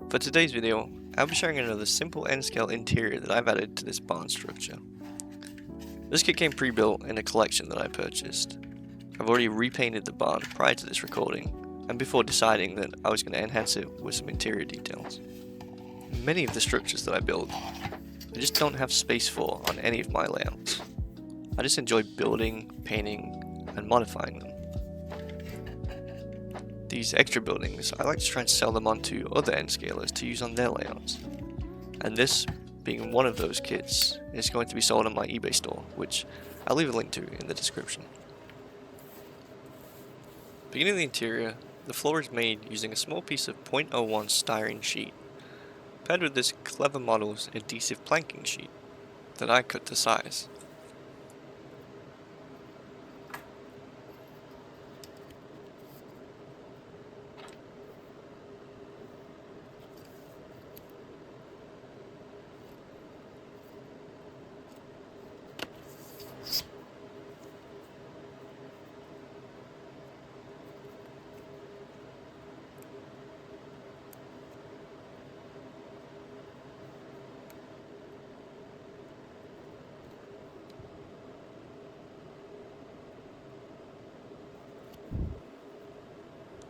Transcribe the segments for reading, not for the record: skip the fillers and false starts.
For today's video, I'll be sharing another simple N-scale interior that I've added to this barn structure. This kit came pre-built in a collection that I purchased. I've already repainted the barn prior to this recording, and before deciding that I was going to enhance it with some interior details. Many of the structures that I build, I just don't have space for on any of my layouts. I just enjoy building, painting, and modifying them. These extra buildings, I like to try and sell them on to other N-scalers to use on their layouts. And this, being one of those kits, is going to be sold on my eBay store, which I'll leave a link to in the description. Beginning of the interior, the floor is made using a small piece of 0.01 styrene sheet, paired with this Clever Models adhesive planking sheet that I cut to size.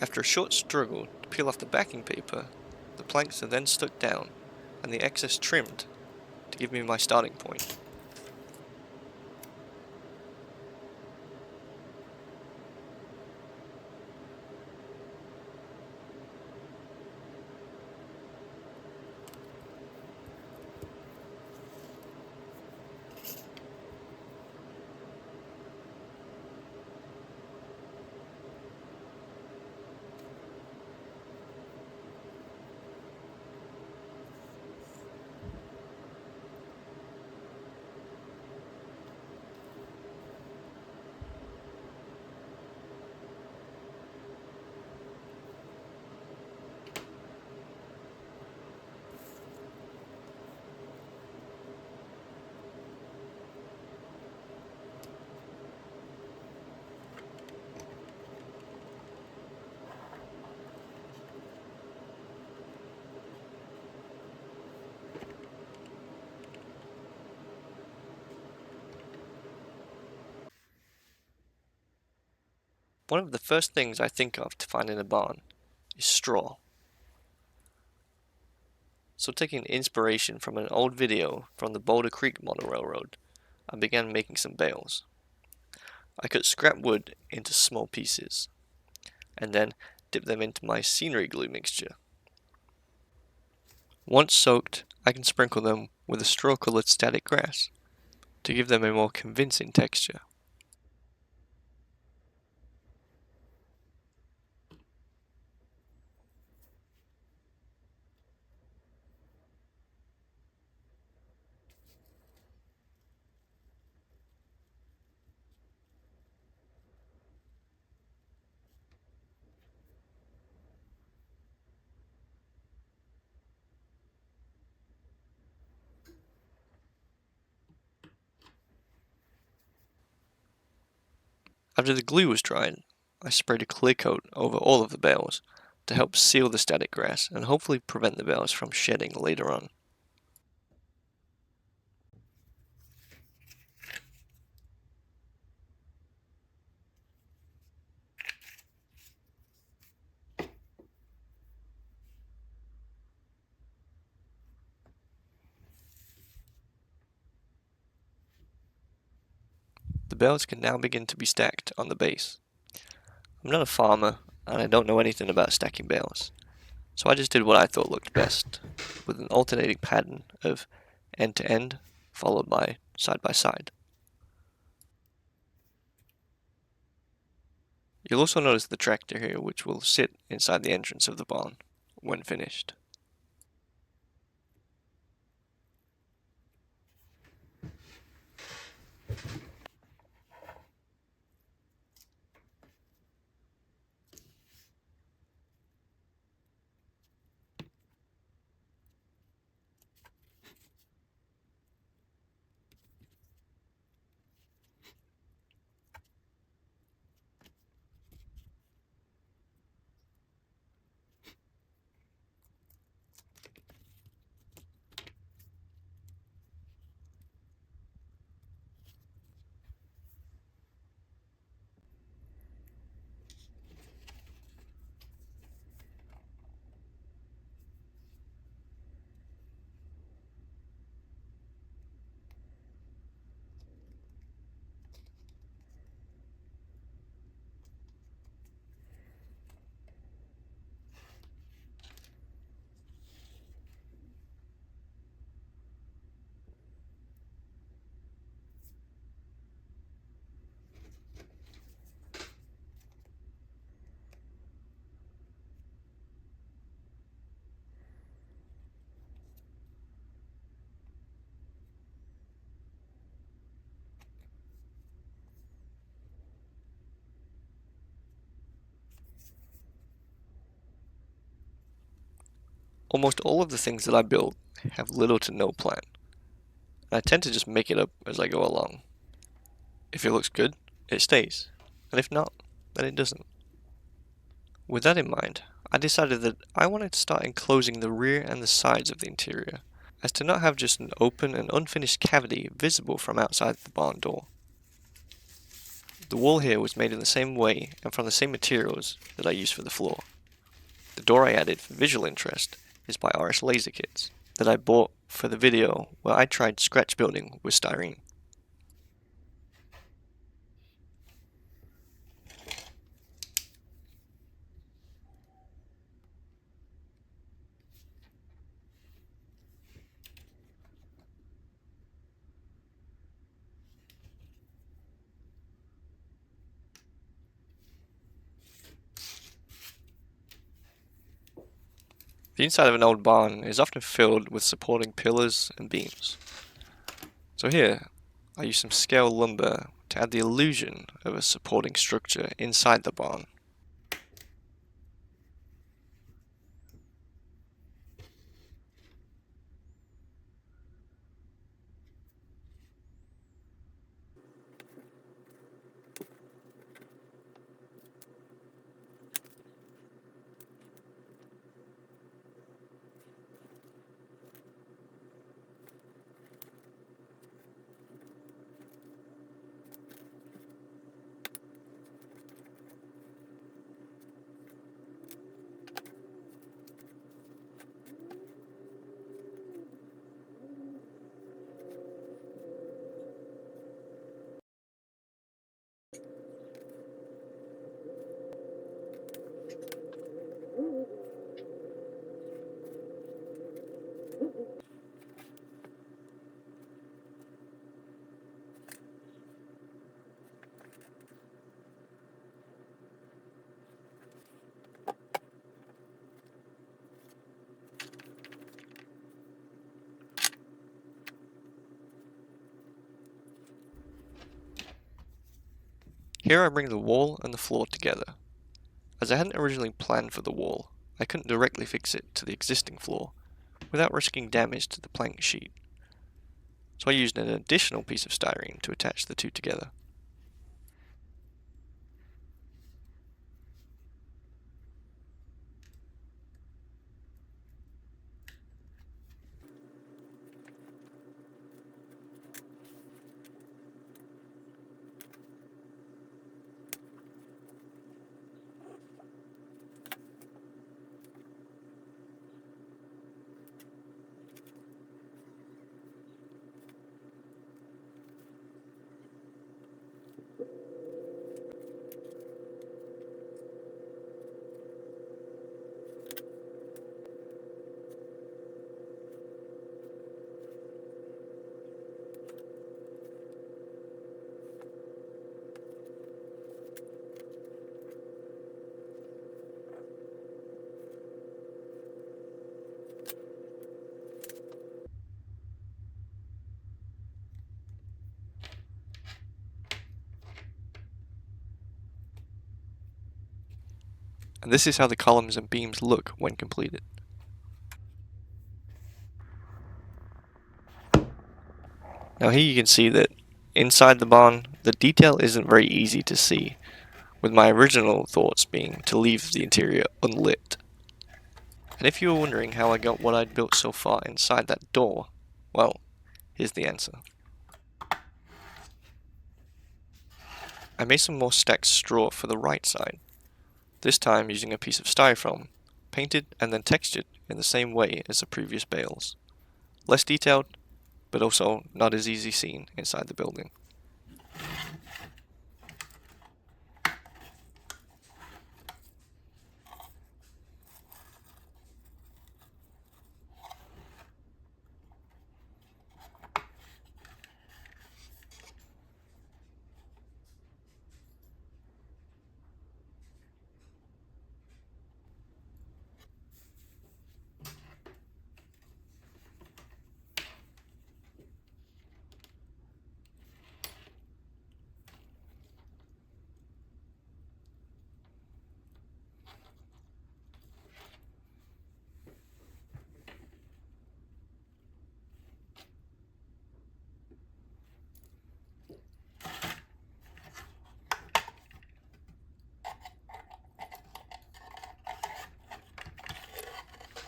After a short struggle to peel off the backing paper, the planks are then stuck down and the excess trimmed to give me my starting point. One of the first things I think of to find in a barn is straw. So taking inspiration from an old video from the Boulder Creek Model Railroad, I began making some bales. I cut scrap wood into small pieces, and then dip them into my scenery glue mixture. Once soaked, I can sprinkle them with a straw-colored static grass to give them a more convincing texture. After the glue was dried, I sprayed a clear coat over all of the bales to help seal the static grass and hopefully prevent the bales from shedding later on. The bales can now begin to be stacked on the base. I'm not a farmer and I don't know anything about stacking bales, so I just did what I thought looked best, with an alternating pattern of end to end followed by side by side. You'll also notice the tractor here, which will sit inside the entrance of the barn when finished. Almost all of the things that I build have little to no plan. I tend to just make it up as I go along. If it looks good, it stays, and if not, then it doesn't. With that in mind, I decided that I wanted to start enclosing the rear and the sides of the interior, as to not have just an open and unfinished cavity visible from outside the barn door. The wall here was made in the same way and from the same materials that I used for the floor. The door I added for visual interest is by RS Laser Kits, that I bought for the video where I tried scratch building with styrene. The inside of an old barn is often filled with supporting pillars and beams. So here, I use some scale lumber to add the illusion of a supporting structure inside the barn. Here I bring the wall and the floor together. As I hadn't originally planned for the wall, I couldn't directly fix it to the existing floor without risking damage to the plank sheet. So I used an additional piece of styrene to attach the two together. And this is how the columns and beams look when completed. Now here you can see that inside the barn, the detail isn't very easy to see, with my original thoughts being to leave the interior unlit. And if you were wondering how I got what I'd built so far inside that door, well, here's the answer. I made some more stacked straw for the right side, this time using a piece of styrofoam, painted and then textured in the same way as the previous bales. Less detailed, but also not as easy seen inside the building.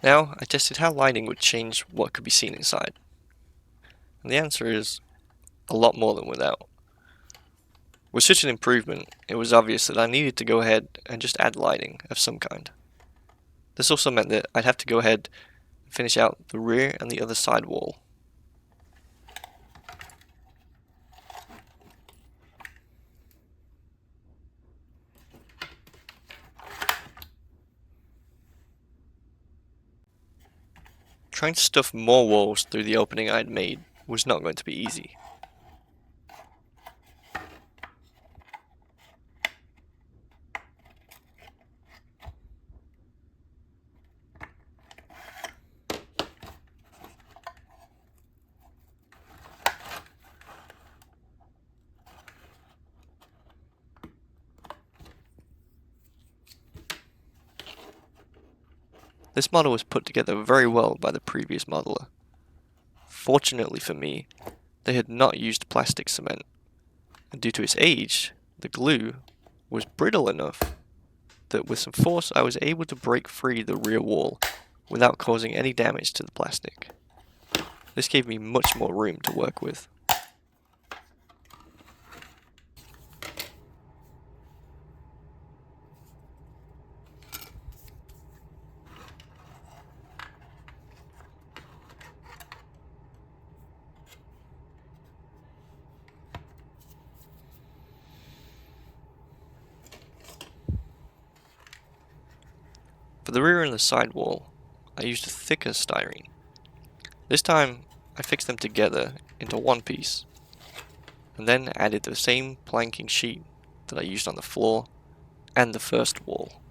Now, I tested how lighting would change what could be seen inside. And the answer is a lot more than without. With such an improvement, it was obvious that I needed to go ahead and just add lighting of some kind. This also meant that I'd have to go ahead and finish out the rear and the other side wall. Trying to stuff more walls through the opening I had made was not going to be easy. This model was put together very well by the previous modeler. Fortunately for me, they had not used plastic cement, and due to its age, the glue was brittle enough that with some force I was able to break free the rear wall without causing any damage to the plastic. This gave me much more room to work with. For the rear and the side wall, I used a thicker styrene. This time, I fixed them together into one piece, and then added the same planking sheet that I used on the floor and the first wall.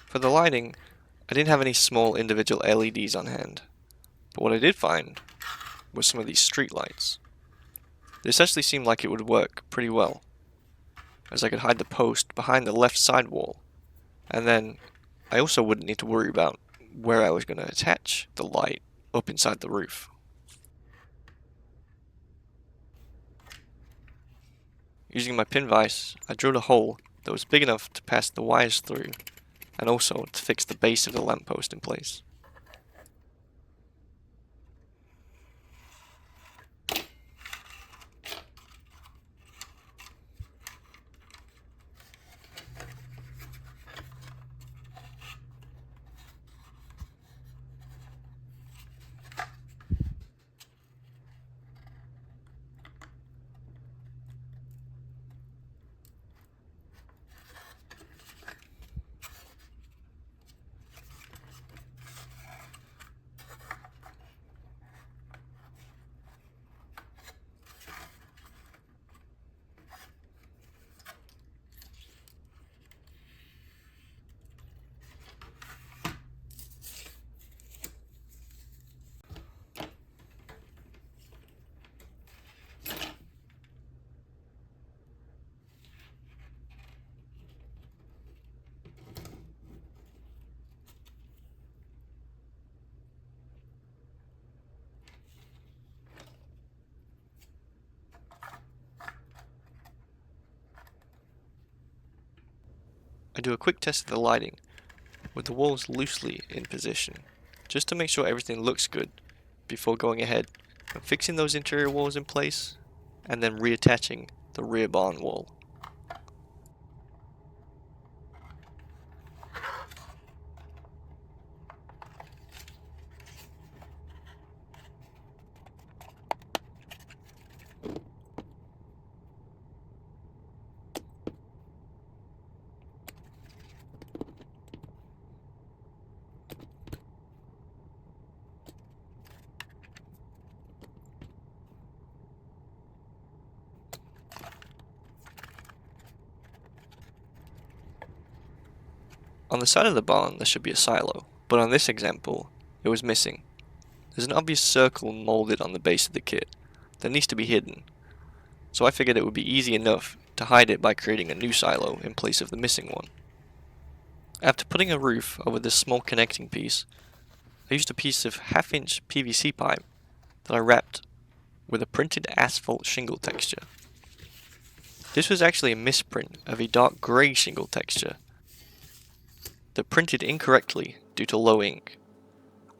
For the lighting, I didn't have any small individual LEDs on hand, but what I did find was some of these street lights. This actually seemed like it would work pretty well, as I could hide the post behind the left side wall, and then I also wouldn't need to worry about where I was going to attach the light up inside the roof. Using my pin vise, I drilled a hole that was big enough to pass the wires through, and also to fix the base of the lamppost in place. I do a quick test of the lighting with the walls loosely in position, just to make sure everything looks good before going ahead and fixing those interior walls in place and then reattaching the rear barn wall. On the side of the barn there should be a silo, but on this example it was missing. There's an obvious circle molded on the base of the kit that needs to be hidden, so I figured it would be easy enough to hide it by creating a new silo in place of the missing one. After putting a roof over this small connecting piece, I used a piece of half-inch PVC pipe that I wrapped with a printed asphalt shingle texture. This was actually a misprint of a dark grey shingle texture that printed incorrectly due to low ink.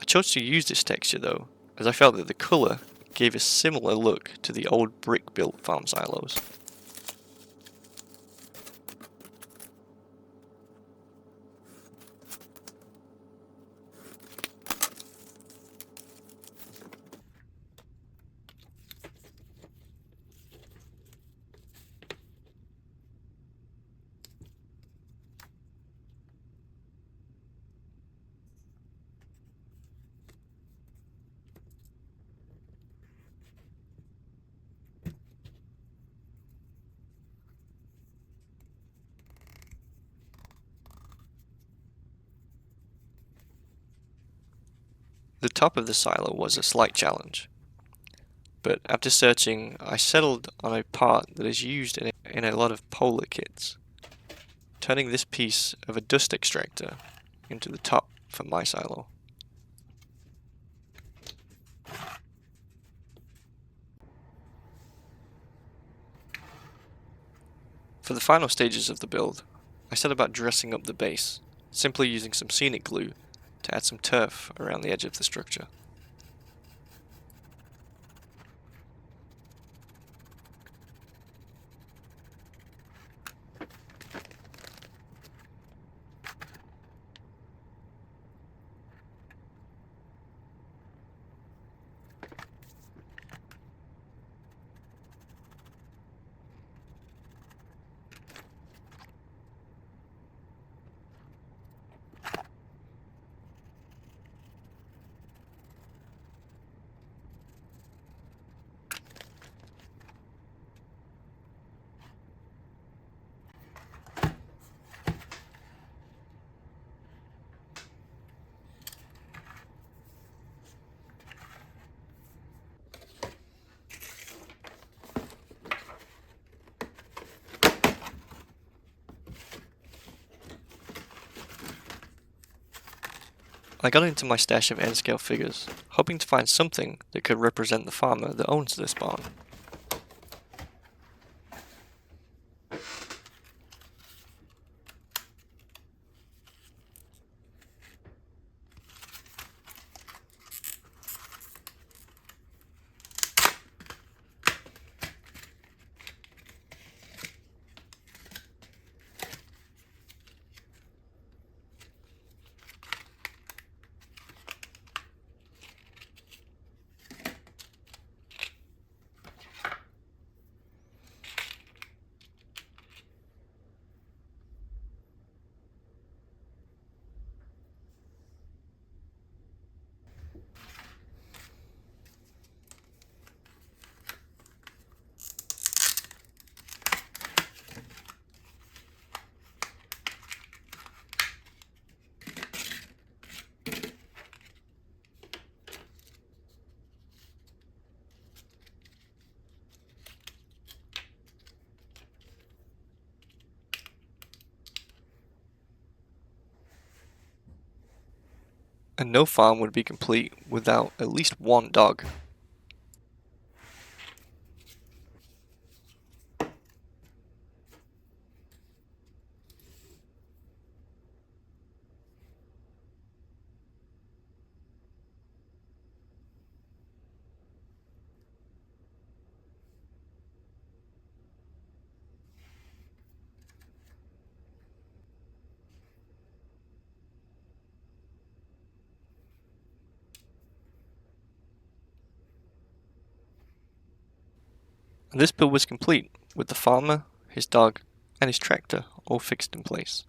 I chose to use this texture though, as I felt that the colour gave a similar look to the old brick-built farm silos. The top of the silo was a slight challenge, but after searching I settled on a part that is used in a lot of polar kits, turning this piece of a dust extractor into the top for my silo. For the final stages of the build, I set about dressing up the base, simply using some scenic glue to add some turf around the edge of the structure. I got into my stash of N-scale figures, hoping to find something that could represent the farmer that owns this barn. And no farm would be complete without at least one dog. This build was complete, with the farmer, his dog, and his tractor all fixed in place.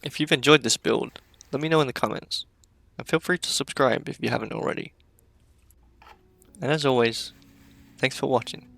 If you've enjoyed this build, let me know in the comments, and feel free to subscribe if you haven't already. And as always, thanks for watching.